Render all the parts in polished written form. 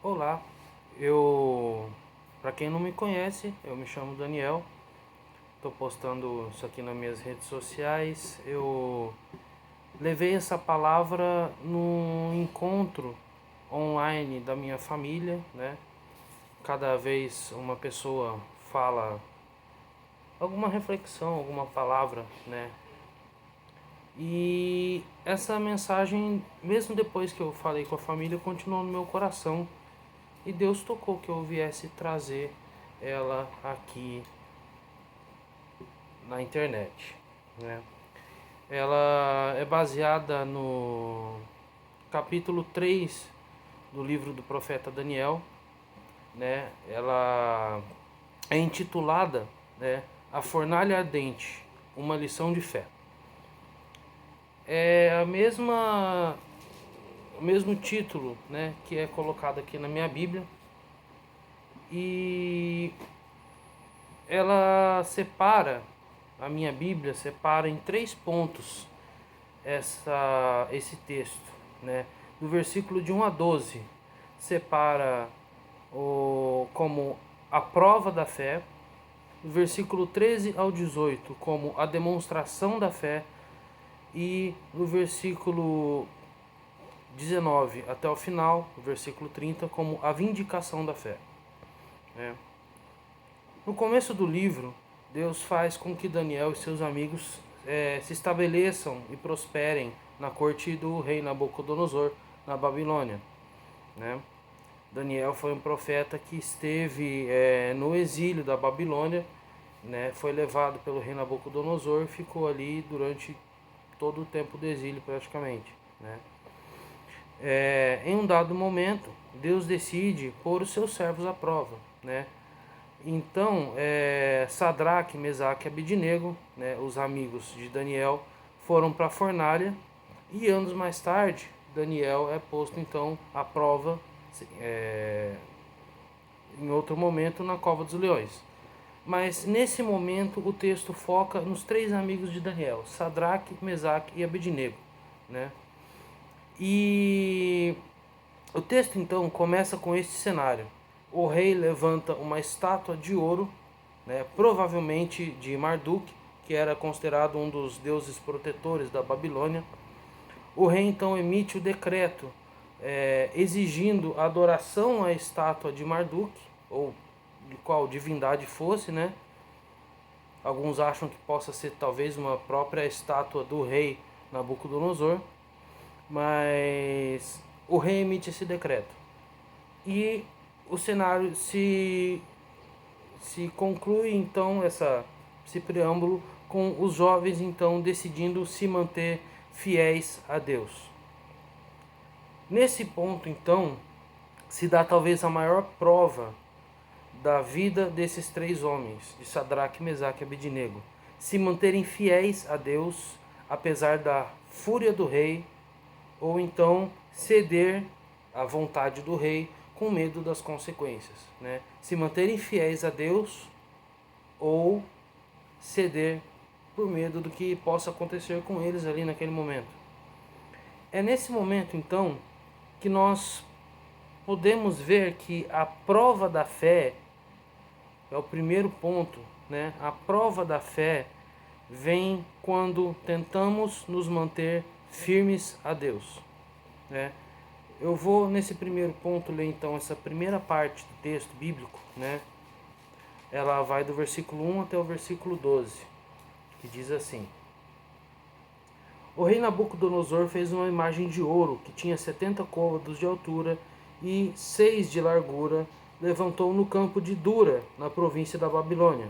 Olá, para quem não me conhece, eu me chamo Daniel. Estou postando isso aqui nas minhas redes sociais. Eu levei essa palavra num encontro online da minha família, né? Cada vez uma pessoa fala alguma reflexão, alguma palavra, né? E essa mensagem, mesmo depois que eu falei com a família, continuou no meu coração. E Deus tocou que eu viesse trazer ela aqui na internet, né? Ela é baseada no capítulo 3 do livro do profeta Daniel, né? Ela é intitulada, né, A Fornalha Ardente, uma lição de fé. É o mesmo título, né, que é colocado aqui na minha Bíblia. E ela separa, a minha Bíblia separa em 3 pontos esse texto, né? Do versículo de 1 a 12 separa como a prova da fé, do versículo 13 ao 18 como a demonstração da fé, e no versículo 19 até o final, o versículo 30, como a vindicação da fé, né? No começo do livro, Deus faz com que Daniel e seus amigos se estabeleçam e prosperem na corte do rei Nabucodonosor, na Babilônia, né? Daniel foi um profeta que esteve no exílio da Babilônia, né? Foi levado pelo rei Nabucodonosor e ficou ali durante todo o tempo do exílio praticamente, né? Em um dado momento, Deus decide pôr os seus servos à prova, né? Então, Sadraque, Mesaque e Abednego, né, os amigos de Daniel, foram para a fornalha, e anos mais tarde, Daniel é posto então à prova, é, em outro momento, na cova dos leões. Mas nesse momento o texto foca nos 3 amigos de Daniel, Sadraque, Mesaque e Abednego, né? E o texto então começa com este cenário. O rei levanta uma estátua de ouro, né, provavelmente de Marduk, que era considerado um dos deuses protetores da Babilônia. O rei então emite o decreto exigindo a adoração à estátua de Marduk, ou de qual divindade fosse, né? Alguns acham que possa ser talvez uma própria estátua do rei Nabucodonosor, mas o rei emite esse decreto. E o cenário se conclui então esse preâmbulo com os jovens então decidindo se manter fiéis a Deus. Nesse ponto então se dá talvez a maior prova da vida desses 3 homens, de Sadraque, Mesaque e Abednego, se manterem fiéis a Deus apesar da fúria do rei, ou então ceder à vontade do rei com medo das consequências, né? Se manterem fiéis a Deus ou ceder por medo do que possa acontecer com eles ali naquele momento. É nesse momento então que nós podemos ver que a prova da fé é o primeiro ponto, né? A prova da fé vem quando tentamos nos manter firmes a Deus, né? Eu vou nesse primeiro ponto ler então essa primeira parte do texto bíblico, né? Ela vai do versículo 1 até o versículo 12, que diz assim: O rei Nabucodonosor fez uma imagem de ouro que tinha 70 côvados de altura e 6 de largura, levantou no campo de Dura, na província da Babilônia.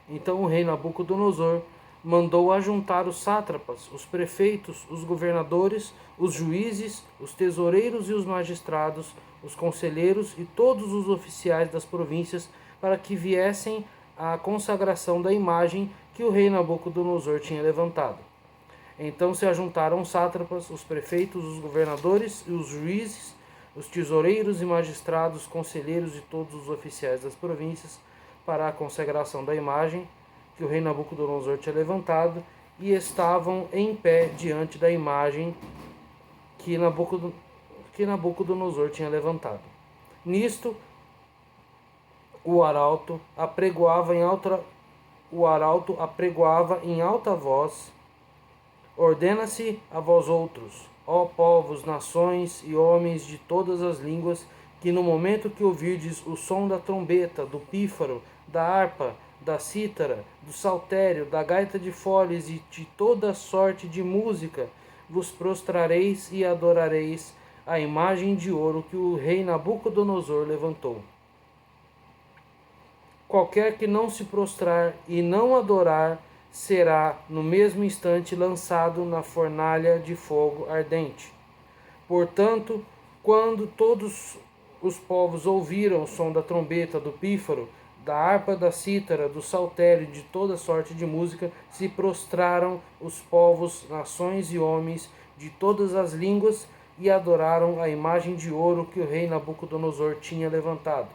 Então o rei Nabucodonosor mandou ajuntar os sátrapas, os prefeitos, os governadores, os juízes, os tesoureiros e os magistrados, os conselheiros e todos os oficiais das províncias para que viessem à consagração da imagem que o rei Nabucodonosor tinha levantado. Então se ajuntaram os sátrapas, os prefeitos, os governadores e os juízes, os tesoureiros e magistrados, conselheiros e todos os oficiais das províncias para a consagração da imagem que o rei Nabucodonosor tinha levantado, e estavam em pé diante da imagem que Nabucodonosor tinha levantado. Nisto o arauto apregoava em alta voz: ordena-se a vós outros, ó povos, nações e homens de todas as línguas, que no momento que ouvirdes o som da trombeta, do pífaro, da harpa, da cítara, do saltério, da gaita de foles e de toda sorte de música, vos prostrareis e adorareis a imagem de ouro que o rei Nabucodonosor levantou. Qualquer que não se prostrar e não adorar será no mesmo instante lançado na fornalha de fogo ardente. Portanto, quando todos os povos ouviram o som da trombeta, do pífaro, da harpa, da cítara, do saltério e de toda sorte de música, se prostraram os povos, nações e homens de todas as línguas e adoraram a imagem de ouro que o rei Nabucodonosor tinha levantado.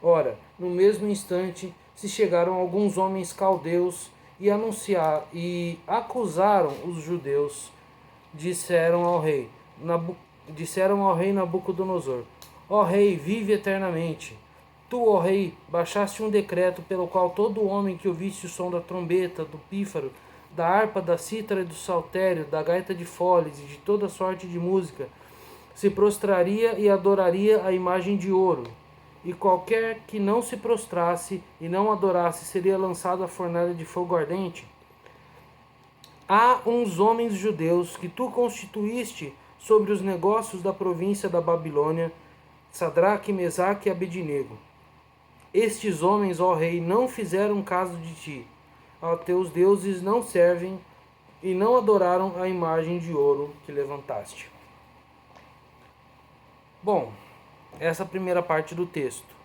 Ora, no mesmo instante se chegaram alguns homens caldeus e acusaram os judeus. Disseram ao rei Nabucodonosor: ó rei, vive eternamente. Tu, ó rei, baixaste um decreto pelo qual todo homem que ouvisse o som da trombeta, do pífaro, da harpa, da cítara e do saltério, da gaita de foles e de toda sorte de música, se prostraria e adoraria a imagem de ouro. E qualquer que não se prostrasse e não adorasse seria lançado à fornalha de fogo ardente. Há uns homens judeus que tu constituíste sobre os negócios da província da Babilônia, Sadraque, Mesaque e Abednego. Estes homens, ó rei, não fizeram caso de ti. A teus deuses não servem e não adoraram a imagem de ouro que levantaste. Bom, essa primeira parte do texto.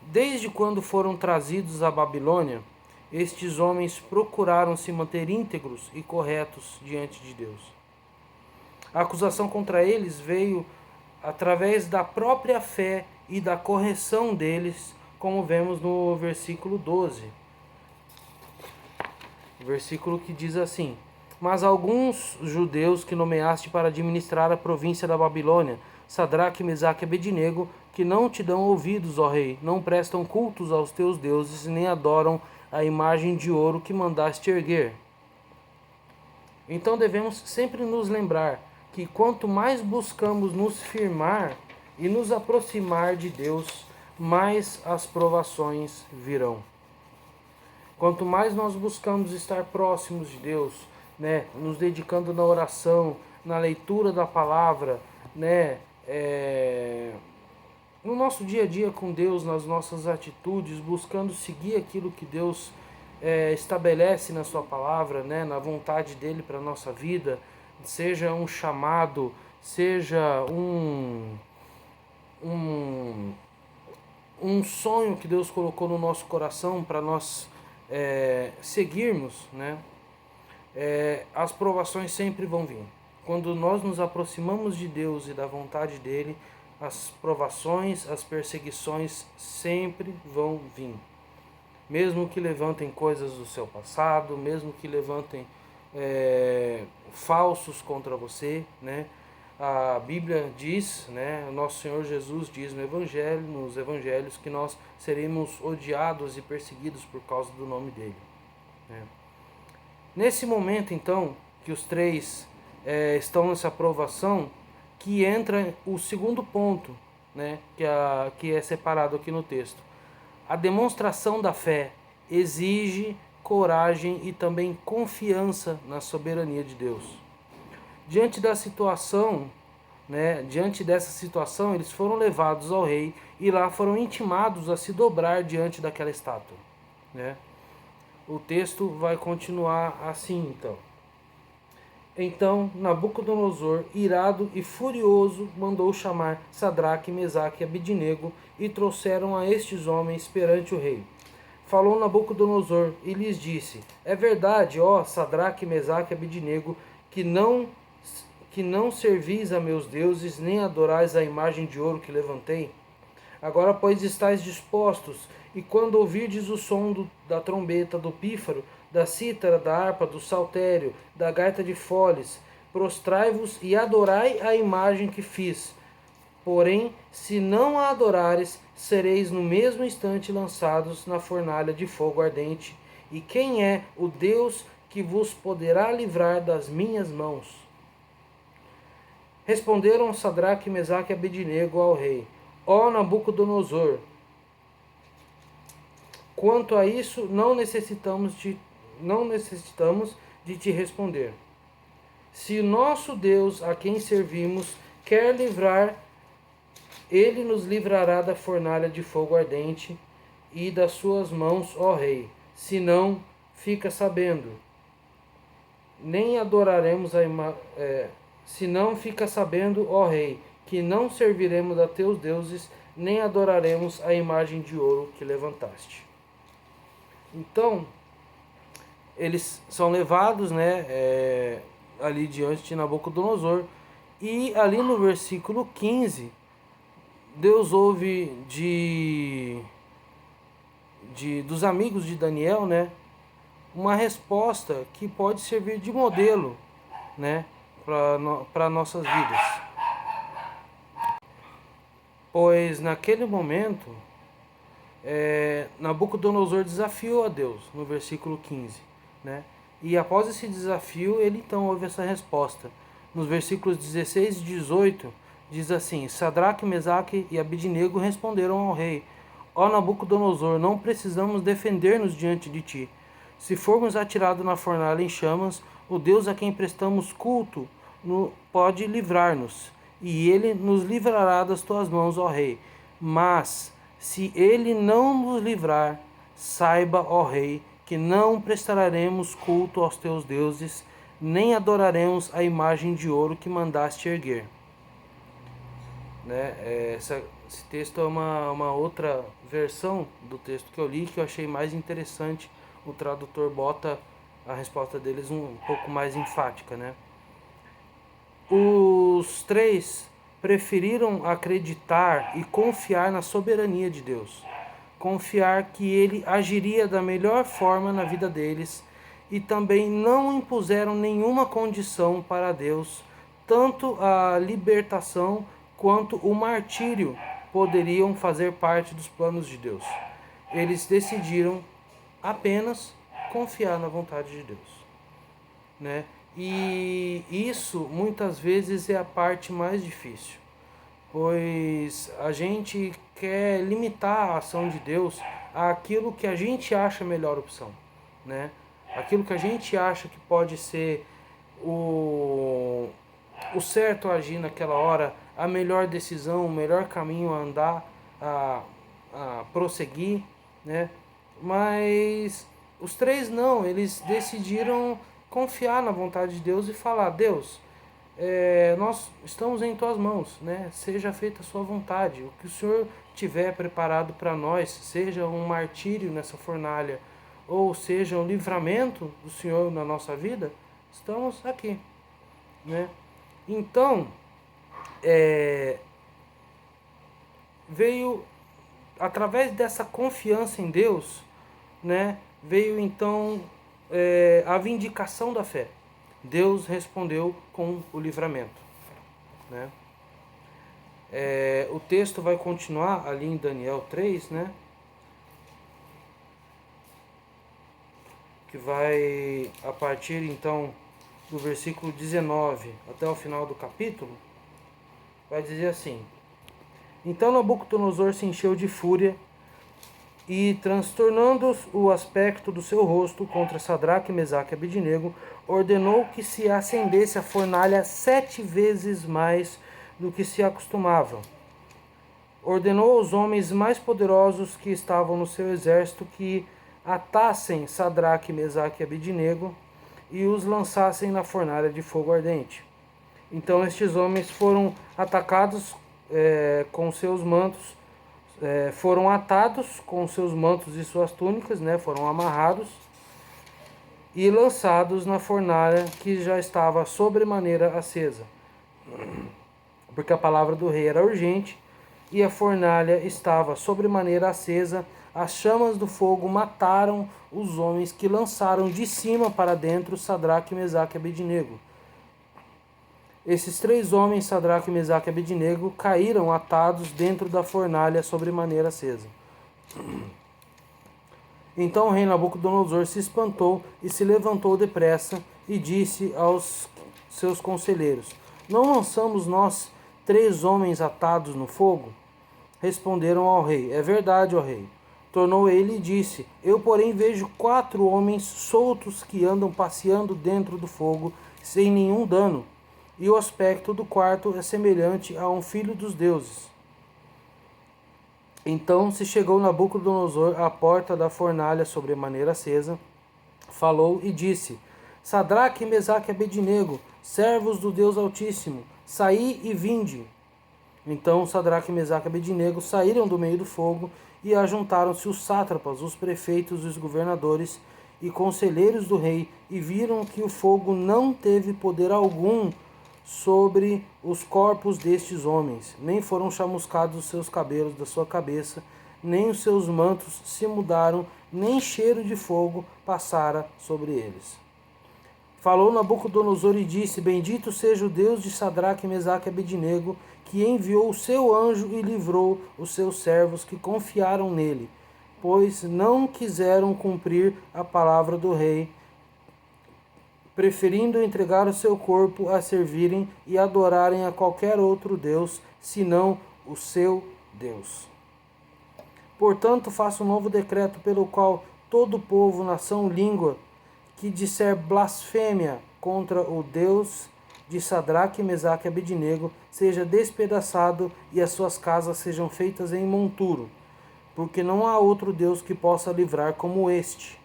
Desde quando foram trazidos à Babilônia, estes homens procuraram se manter íntegros e corretos diante de Deus. A acusação contra eles veio através da própria fé e da correção deles, como vemos no versículo 12. Versículo que diz assim: mas alguns judeus que nomeaste para administrar a província da Babilônia, Sadraque, Mesaque e Abednego, que não te dão ouvidos, ó rei, não prestam cultos aos teus deuses, nem adoram a imagem de ouro que mandaste erguer. Então devemos sempre nos lembrar que quanto mais buscamos nos firmar e nos aproximar de Deus, mais as provações virão. Quanto mais nós buscamos estar próximos de Deus, né, nos dedicando na oração, na leitura da palavra, né, no nosso dia a dia com Deus, nas nossas atitudes, buscando seguir aquilo que Deus estabelece na sua palavra, né, na vontade dele para a nossa vida, seja um chamado, seja um sonho que Deus colocou no nosso coração para nós seguirmos, né, as provações sempre vão vir. Quando nós nos aproximamos de Deus e da vontade dele, as provações, as perseguições sempre vão vir. Mesmo que levantem coisas do seu passado, mesmo que levantem falsos contra você, né? A Bíblia diz, né? O nosso Senhor Jesus diz nos evangelhos, que nós seremos odiados e perseguidos por causa do nome dele, né? Nesse momento, então, que os três estão nessa provação, que entra o segundo ponto, né, que é separado aqui no texto. A demonstração da fé exige coragem e também confiança na soberania de Deus. Diante dessa situação, eles foram levados ao rei e lá foram intimados a se dobrar diante daquela estátua, né? O texto vai continuar assim, então. Então Nabucodonosor, irado e furioso, mandou chamar Sadraque, Mesaque e Abednego e trouxeram a estes homens perante o rei. Falou Nabucodonosor e lhes disse: é verdade, ó Sadraque, Mesaque e Abednego, que não servis a meus deuses, nem adorais a imagem de ouro que levantei? Agora, pois, estáis dispostos, e quando ouvirdes o som da trombeta, do pífaro, da cítara, da harpa, do saltério, da gaita de foles, prostrai-vos e adorai a imagem que fiz. Porém, se não a adorares, sereis no mesmo instante lançados na fornalha de fogo ardente. E quem é o Deus que vos poderá livrar das minhas mãos? Responderam Sadraque, Mesaque e Abednego ao rei: Ó Nabucodonosor, quanto a isso não necessitamos de te responder. Se o nosso Deus, a quem servimos, quer livrar, ele nos livrará da fornalha de fogo ardente e das suas mãos, ó rei. Se não, fica sabendo, nem adoraremos se não, fica sabendo, ó rei, que não serviremos a teus deuses, nem adoraremos a imagem de ouro que levantaste. Então, eles são levados, ali diante de Nabucodonosor, e ali no versículo 15, Deus ouve dos amigos de Daniel, uma resposta que pode servir de modelo, para nossas vidas. Pois naquele momento, Nabucodonosor desafiou a Deus, no versículo 15. E após esse desafio, ele então ouve essa resposta. Nos versículos 16 e 18, diz assim: Sadraque, Mesaque e Abednego responderam ao rei: Ó Nabucodonosor, não precisamos defender-nos diante de ti. Se formos atirados na fornalha em chamas, o Deus a quem prestamos culto pode livrar-nos, e ele nos livrará das tuas mãos, ó rei. Mas, se ele não nos livrar, saiba, ó rei, que não prestaremos culto aos teus deuses, nem adoraremos a imagem de ouro que mandaste erguer. Esse texto é uma outra versão do texto que eu li, que eu achei mais interessante. O tradutor bota a resposta deles um pouco mais enfática. Os três preferiram acreditar e confiar na soberania de Deus. Confiar que ele agiria da melhor forma na vida deles, e também não impuseram nenhuma condição para Deus. Tanto a libertação quanto o martírio poderiam fazer parte dos planos de Deus. Eles decidiram apenas confiar na vontade de Deus. E isso muitas vezes é a parte mais difícil, pois a gente quer limitar a ação de Deus àquilo que a gente acha a melhor opção, aquilo que a gente acha que pode ser o certo a agir naquela hora, a melhor decisão, o melhor caminho a andar, a prosseguir, Mas os três não, eles decidiram confiar na vontade de Deus e falar: Deus, nós estamos em tuas mãos, seja feita a sua vontade. O que o Senhor tiver preparado para nós, seja um martírio nessa fornalha, ou seja um livramento do Senhor na nossa vida, estamos aqui. Então, veio, através dessa confiança em Deus, veio então a vindicação da fé. Deus respondeu com o livramento. O texto vai continuar ali em Daniel 3, que vai a partir então do versículo 19 até o final do capítulo, vai dizer assim: Então Nabucodonosor se encheu de fúria e, transtornando o aspecto do seu rosto contra Sadraque, Mesaque e Abednego, ordenou que se acendesse a fornalha 7 vezes mais do que se acostumava. Ordenou aos homens mais poderosos que estavam no seu exército que atassem Sadraque, Mesaque e Abednego e os lançassem na fornalha de fogo ardente. Então estes homens foram atacados com seus mantos, foram atados com seus mantos e suas túnicas, foram amarrados e lançados na fornalha que já estava sobremaneira acesa, porque a palavra do rei era urgente e a fornalha estava sobremaneira acesa. As chamas do fogo mataram os homens que lançaram de cima para dentro Sadraque, Mesaque e Abednego. Esses 3 homens, Sadraque, Mesaque e Abednego, caíram atados dentro da fornalha sobremaneira acesa. Então o rei Nabucodonosor se espantou e se levantou depressa e disse aos seus conselheiros: Não lançamos nós 3 homens atados no fogo? Responderam ao rei: É verdade, ó rei. Tornou ele e disse: Eu, porém, vejo 4 homens soltos que andam passeando dentro do fogo, sem nenhum dano, e o aspecto do quarto é semelhante a um filho dos deuses. Então se chegou Nabucodonosor à porta da fornalha sobremaneira acesa, falou e disse: Sadraque, Mesaque e Abednego, servos do Deus Altíssimo, saí e vinde. Então Sadraque, Mesaque e Abednego saíram do meio do fogo e ajuntaram-se os sátrapas, os prefeitos, os governadores e conselheiros do rei, e viram que o fogo não teve poder algum sobre os corpos destes homens, nem foram chamuscados os seus cabelos da sua cabeça, nem os seus mantos se mudaram, nem cheiro de fogo passara sobre eles. Falou Nabucodonosor e disse: Bendito seja o Deus de Sadraque, Mesaque e Abednego, que enviou o seu anjo e livrou os seus servos que confiaram nele, pois não quiseram cumprir a palavra do rei, preferindo entregar o seu corpo a servirem e adorarem a qualquer outro Deus, senão o seu Deus. Portanto, faço um novo decreto pelo qual todo povo, nação, língua, que disser blasfêmia contra o Deus de Sadraque, Mesaque e Abednego, seja despedaçado e as suas casas sejam feitas em monturo, porque não há outro Deus que possa livrar como este.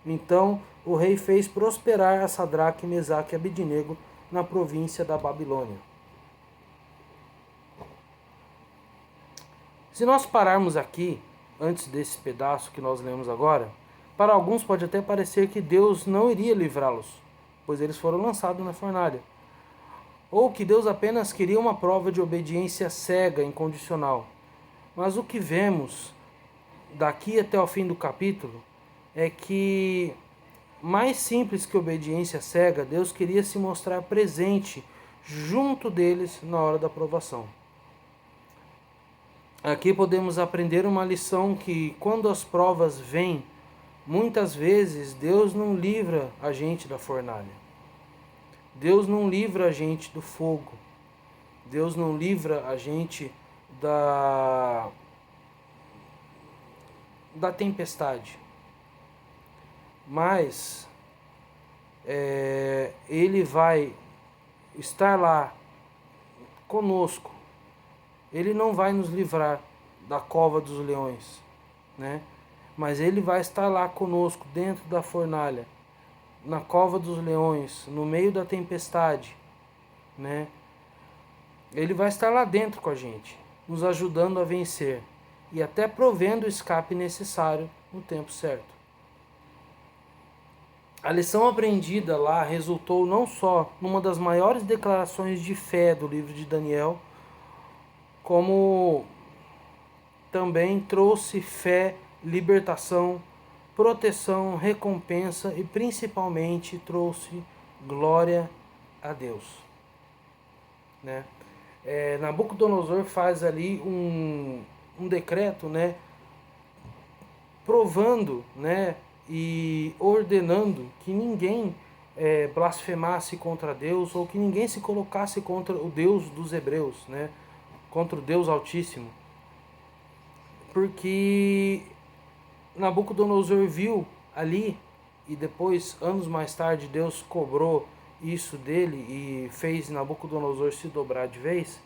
Então o rei fez prosperar a Sadraque, Mesaque e Abednego na província da Babilônia. Se nós pararmos aqui, antes desse pedaço que nós lemos agora, para alguns pode até parecer que Deus não iria livrá-los, pois eles foram lançados na fornalha. Ou que Deus apenas queria uma prova de obediência cega, incondicional. Mas o que vemos daqui até o fim do capítulo é que, mais simples que obediência cega, Deus queria se mostrar presente junto deles na hora da provação. Aqui podemos aprender uma lição que, quando as provas vêm, muitas vezes Deus não livra a gente da fornalha. Deus não livra a gente do fogo. Deus não livra a gente da tempestade. Mas Ele vai estar lá conosco. Ele não vai nos livrar da cova dos leões, né? Mas Ele vai estar lá conosco dentro da fornalha, na cova dos leões, no meio da tempestade, né? Ele vai estar lá dentro com a gente, nos ajudando a vencer e até provendo o escape necessário no tempo certo. A lição aprendida lá resultou não só numa das maiores declarações de fé do livro de Daniel, como também trouxe fé, libertação, proteção, recompensa e principalmente trouxe glória a Deus, né? Nabucodonosor faz ali um decreto, né, provando, né, e ordenando que ninguém blasfemasse contra Deus ou que ninguém se colocasse contra o Deus dos hebreus, né, contra o Deus Altíssimo, porque Nabucodonosor viu ali, e depois, anos mais tarde, Deus cobrou isso dele e fez Nabucodonosor se dobrar de vez.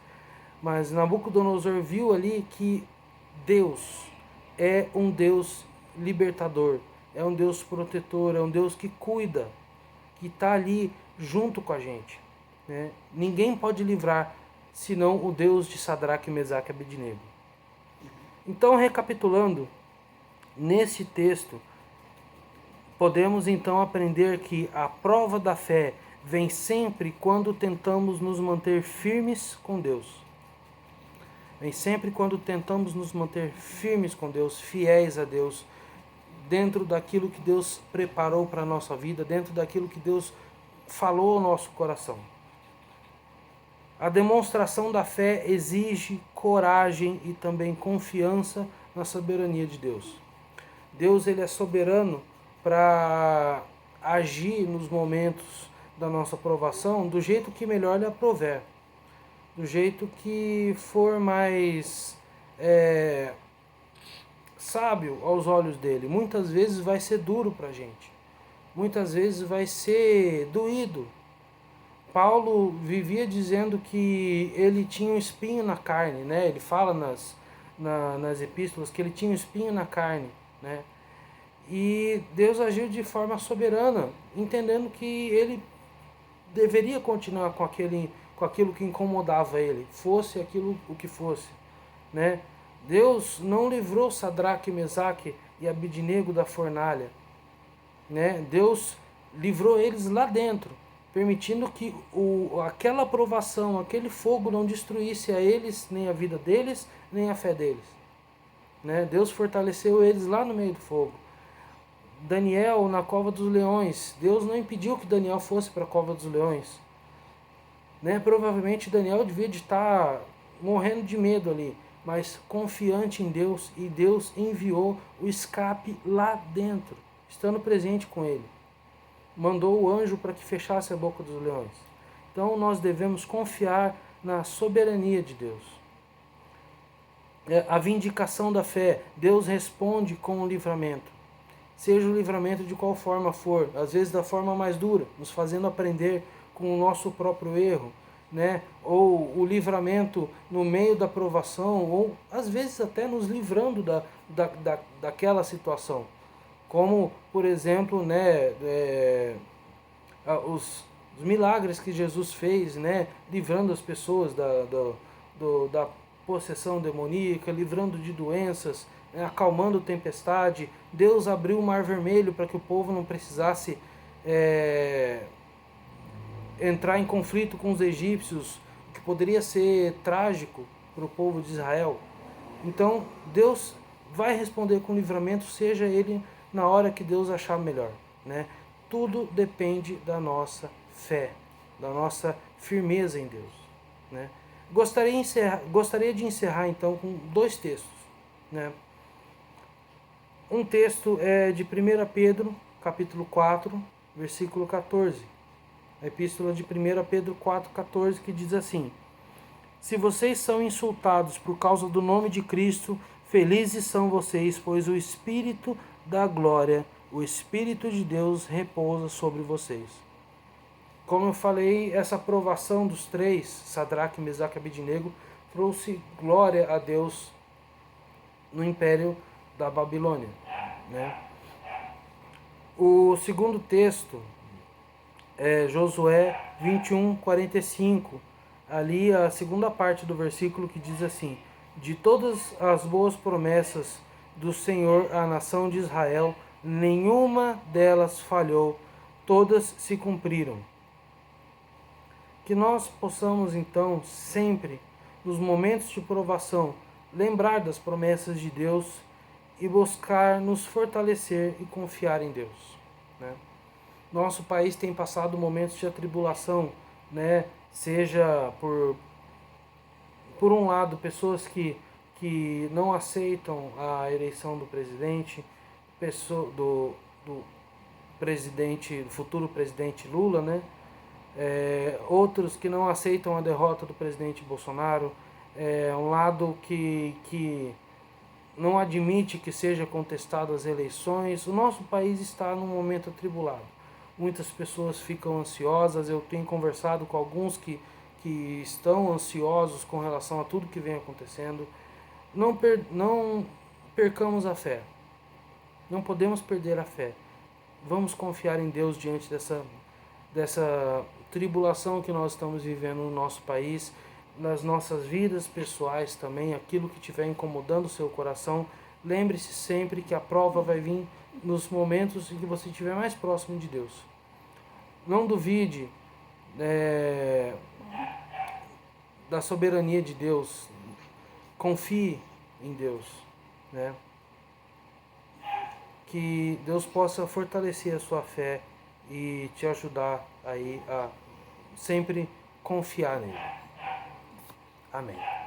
Mas Nabucodonosor viu ali que Deus é um Deus libertador, é um Deus protetor, é um Deus que cuida, que está ali junto com a gente, né? Ninguém pode livrar senão o Deus de Sadraque, Mesaque e Abednego. Então, recapitulando, nesse texto, podemos então aprender que a prova da fé vem sempre quando tentamos nos manter firmes com Deus. Vem sempre quando tentamos nos manter firmes com Deus, fiéis a Deus, dentro daquilo que Deus preparou para a nossa vida, dentro daquilo que Deus falou ao nosso coração. A demonstração da fé exige coragem e também confiança na soberania de Deus. Deus, ele é soberano para agir nos momentos da nossa provação do jeito que melhor lhe aprouver, do jeito que for mais sábio aos olhos dele. Muitas vezes vai ser duro para a gente, muitas vezes vai ser doído. Paulo vivia dizendo que ele tinha um espinho na carne, né? Ele fala nas epístolas que ele tinha um espinho na carne, né? E Deus agiu de forma soberana, entendendo que ele deveria continuar com aquilo que incomodava ele, fosse aquilo o que fosse, né? Deus não livrou Sadraque, Mesaque e Abidnego da fornalha, né? Deus livrou eles lá dentro, permitindo que aquela provação, aquele fogo não destruísse a eles, nem a vida deles, nem a fé deles, né? Deus fortaleceu eles lá no meio do fogo. Daniel na cova dos leões, Deus não impediu que Daniel fosse para a cova dos leões, né? Provavelmente Daniel devia de estar morrendo de medo ali, mas confiante em Deus, e Deus enviou o escape lá dentro, estando presente com ele. Mandou o anjo para que fechasse a boca dos leões. Então nós devemos confiar na soberania de Deus. A vindicação da fé, Deus responde com o livramento. Seja o livramento de qual forma for, às vezes da forma mais dura, nos fazendo aprender com o nosso próprio erro, né? Ou o livramento no meio da provação, ou às vezes até nos livrando daquela situação. Como, por exemplo, né, os milagres que Jesus fez, né, livrando as pessoas da possessão demoníaca, livrando de doenças, né, acalmando tempestade. Deus abriu o Mar Vermelho para que o povo não precisasse entrar em conflito com os egípcios, que poderia ser trágico para o povo de Israel. Então, Deus vai responder com livramento, seja ele na hora que Deus achar melhor, né? Tudo depende da nossa fé, da nossa firmeza em Deus, né? Gostaria de encerrar então com dois textos, né? Um texto é de 1 Pedro, capítulo 4, versículo 14. A epístola de 1 Pedro 4,14, que diz assim: Se vocês são insultados por causa do nome de Cristo, felizes são vocês, pois o Espírito da glória, o Espírito de Deus repousa sobre vocês. Como eu falei, essa aprovação dos três, Sadraque, Mesaque e Abidnego, trouxe glória a Deus no Império da Babilônia, né? O segundo texto é Josué 21:45. Ali a segunda parte do versículo, que diz assim: De todas as boas promessas do Senhor à nação de Israel, nenhuma delas falhou, todas se cumpriram. Que nós possamos então sempre, nos momentos de provação, lembrar das promessas de Deus e buscar nos fortalecer e confiar em Deus, né? Nosso país tem passado momentos de atribulação, né? Seja por um lado, pessoas que não aceitam a eleição do presidente, do presidente, do futuro presidente Lula, né? Outros que não aceitam a derrota do presidente Bolsonaro, um lado que não admite que seja contestado as eleições. O nosso país está num momento atribulado. Muitas pessoas ficam ansiosas. Eu tenho conversado com alguns que estão ansiosos com relação a tudo que vem acontecendo. Não percamos a fé. Não podemos perder a fé. Vamos confiar em Deus diante dessa tribulação que nós estamos vivendo no nosso país, nas nossas vidas pessoais também, aquilo que estiver incomodando o seu coração. Lembre-se sempre que a prova vai vir nos momentos em que você estiver mais próximo de Deus. Não duvide da soberania de Deus. Confie em Deus, né? Que Deus possa fortalecer a sua fé e te ajudar aí a sempre confiar nele. Amém.